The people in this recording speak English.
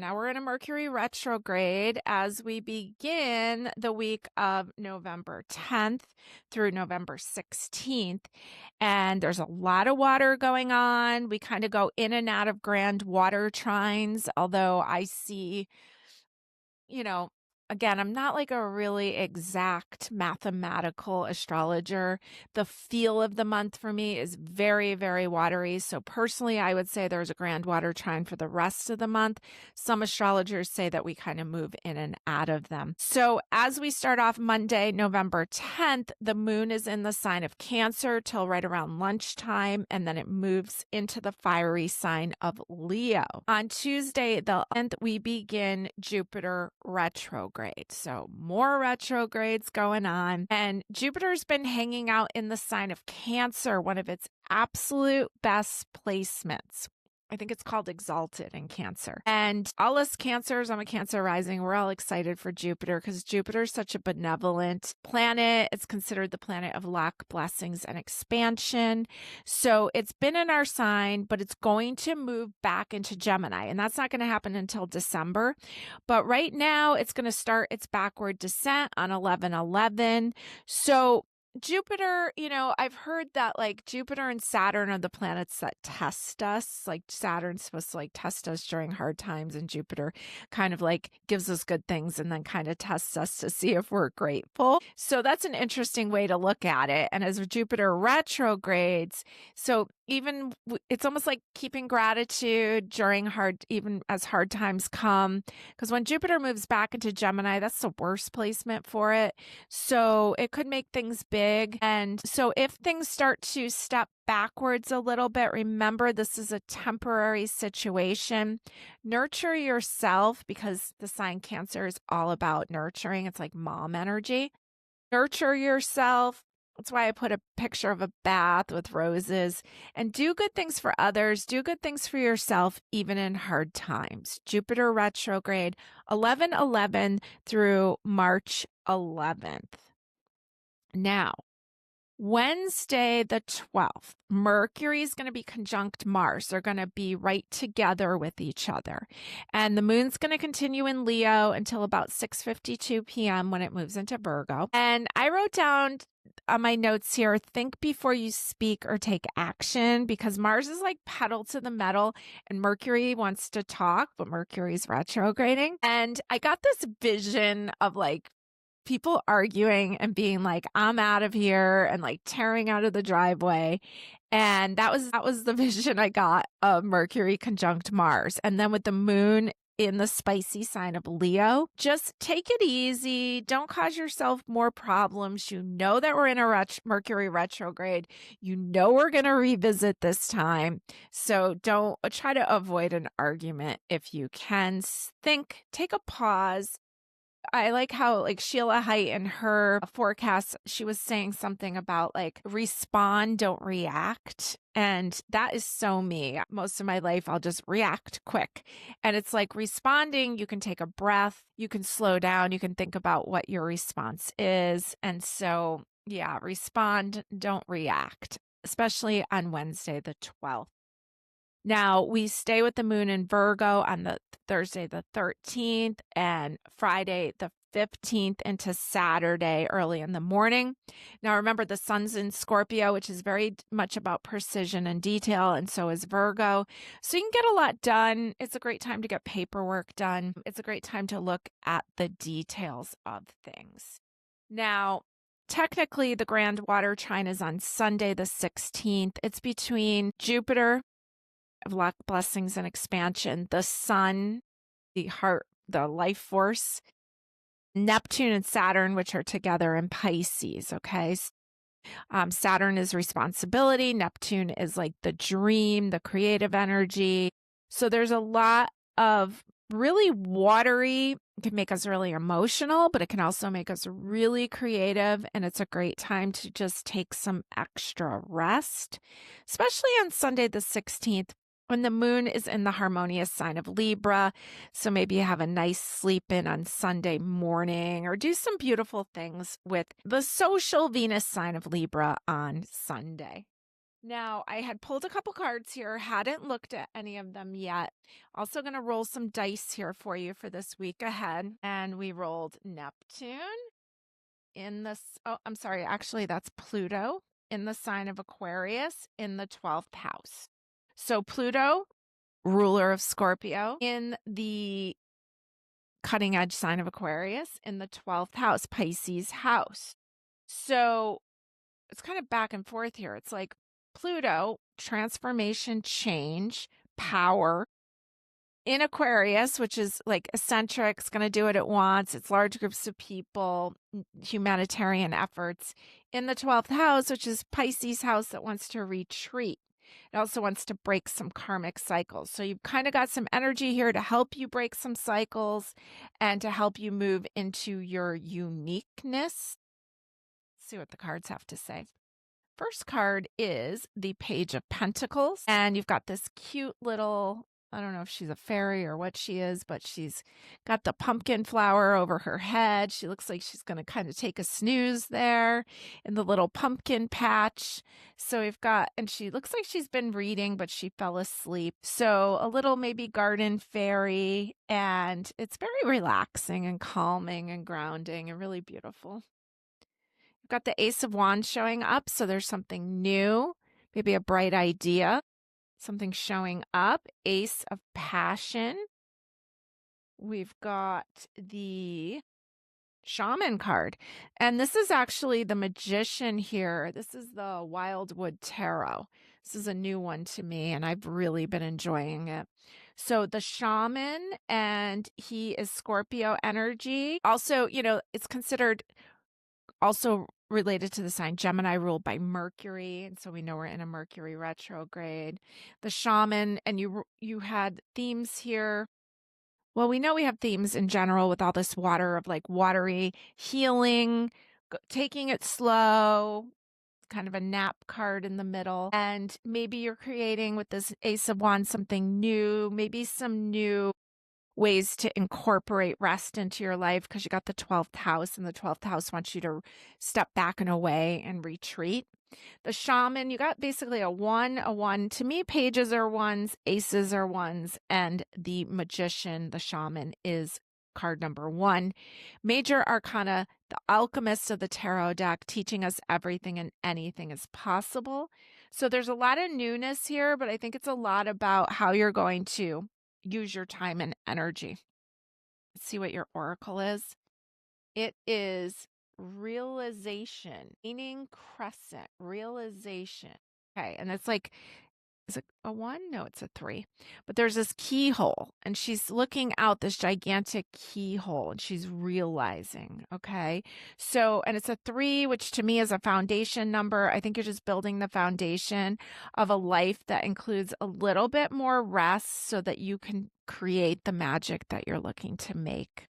Now we're in a Mercury retrograde as we begin the week of November 10th through November 16th. And there's a lot of water going on. We kind of go in and out of grand water trines, although I see, again, I'm not like a really exact mathematical astrologer. The feel of the month for me is very, very watery. So personally, I would say there's a grand water trine for the rest of the month. Some astrologers say that we kind of move in and out of them. So as we start off Monday, November 10th, the moon is in the sign of Cancer till right around lunchtime, and then it moves into the fiery sign of Leo. On Tuesday, the 10th, we begin Jupiter retrograde. So more retrogrades going on. And Jupiter's been hanging out in the sign of Cancer, one of its absolute best placements. I think it's called Exalted in Cancer. And all us Cancers, I'm a Cancer rising, we're all excited for Jupiter because Jupiter is such a benevolent planet. It's considered the planet of luck, blessings, and expansion. So it's been in our sign, but it's going to move back into Gemini. And that's not going to happen until December. But right now, it's going to start its backward descent on 11/11. So Jupiter, I've heard that like Jupiter and Saturn are the planets that test us. Like Saturn's supposed to like test us during hard times, and Jupiter kind of like gives us good things and then kind of tests us to see if we're grateful. So that's an interesting way to look at it. And as Jupiter retrogrades, so even it's almost like keeping gratitude during even as hard times come. Because when Jupiter moves back into Gemini, that's the worst placement for it. So it could make things big. And so if things start to step backwards a little bit, remember this is a temporary situation. Nurture yourself, because the sign Cancer is all about nurturing. It's like mom energy. Nurture yourself. That's why I put a picture of a bath with roses, and do good things for others. Do good things for yourself, even in hard times. Jupiter retrograde 11/11 through March 11th. Now, Wednesday, the 12th, Mercury is going to be conjunct Mars. They're going to be right together with each other. And the moon's going to continue in Leo until about 6:52 p.m. when it moves into Virgo. And I wrote down on my notes here, think before you speak or take action, because Mars is like pedal to the metal and Mercury wants to talk, but Mercury's retrograding. And I got this vision of like people arguing and being like, I'm out of here, and like tearing out of the driveway. And that was the vision I got of Mercury conjunct Mars. And then with the moon in the spicy sign of Leo, just take it easy. Don't cause yourself more problems. You know that we're in a Mercury retrograde. You know we're going to revisit this time. So don't try to avoid an argument if you can. Think, take a pause. I like how like Sheila Haidt in her forecast, she was saying something about like respond, don't react. And that is so me. Most of my life, I'll just react quick. And it's like responding, you can take a breath, you can slow down, you can think about what your response is. And so, yeah, respond, don't react, especially on Wednesday, the 12th. Now, we stay with the moon in Virgo on the Thursday, the 13th, and Friday, the 15th, into Saturday early in the morning. Now, remember, the sun's in Scorpio, which is very much about precision and detail, and so is Virgo. So you can get a lot done. It's a great time to get paperwork done. It's a great time to look at the details of things. Now, technically, the grand water trine is on Sunday, the 16th. It's between Jupiter of luck, blessings, and expansion, the sun, the heart, the life force, Neptune and Saturn, which are together in Pisces. Okay. Saturn is responsibility. Neptune is like the dream, the creative energy. So there's a lot of really watery. It can make us really emotional, but it can also make us really creative. And it's a great time to just take some extra rest, especially on Sunday, the 16th. When the moon is in the harmonious sign of Libra. So maybe you have a nice sleep in on Sunday morning, or do some beautiful things with the social Venus sign of Libra on Sunday. Now, I had pulled a couple cards here, hadn't looked at any of them yet. Also going to roll some dice here for you for this week ahead. And we rolled Neptune in this, oh, I'm sorry, actually that's Pluto in the sign of Aquarius in the 12th house. So Pluto, ruler of Scorpio, in the cutting edge sign of Aquarius in the 12th house, Pisces house. So it's kind of back and forth here. It's like Pluto, transformation, change, power in Aquarius, which is like eccentric, it's going to do what it wants. It's large groups of people, humanitarian efforts. In the 12th house, which is Pisces house that wants to retreat. It also wants to break some karmic cycles. So you've kind of got some energy here to help you break some cycles and to help you move into your uniqueness. Let's see what the cards have to say. First card is the Page of Pentacles. And you've got this cute little, I don't know if she's a fairy or what she is, but she's got the pumpkin flower over her head. She looks like she's going to kind of take a snooze there in the little pumpkin patch. So we've got, and she looks like she's been reading, but she fell asleep. So a little maybe garden fairy, and it's very relaxing and calming and grounding and really beautiful. Got the Ace of Wands showing up, so there's something new, maybe a bright idea, something showing up. Ace of Passion. We've got the Shaman card, and this is actually the Magician here. This is the Wildwood Tarot. This is a new one to me, and I've really been enjoying it. So the Shaman, and he is Scorpio energy. Also, you know, it's considered also related to the sign Gemini, ruled by Mercury, and so we know we're in a Mercury retrograde. The Shaman, and you had themes here. Well, we know we have themes in general with all this water of like watery healing, taking it slow, kind of a nap card in the middle. And maybe you're creating with this Ace of Wands something new, maybe some new ways to incorporate rest into your life because you got the 12th house, and the 12th house wants you to step back and away and retreat. The Shaman, you got basically a one. To me, pages are ones, aces are ones, and the Magician, the Shaman, is card number 1. Major Arcana, the Alchemist of the Tarot deck, teaching us everything and anything is possible. So there's a lot of newness here, but I think it's a lot about how you're going to use your time and energy. Let's see what your oracle is. It is realization, meaning crescent, realization. Okay, and it's like, is it a 1? No, it's a 3. But there's this keyhole, and she's looking out this gigantic keyhole, and she's realizing, okay? So, and it's a 3, which to me is a foundation number. I think you're just building the foundation of a life that includes a little bit more rest so that you can create the magic that you're looking to make.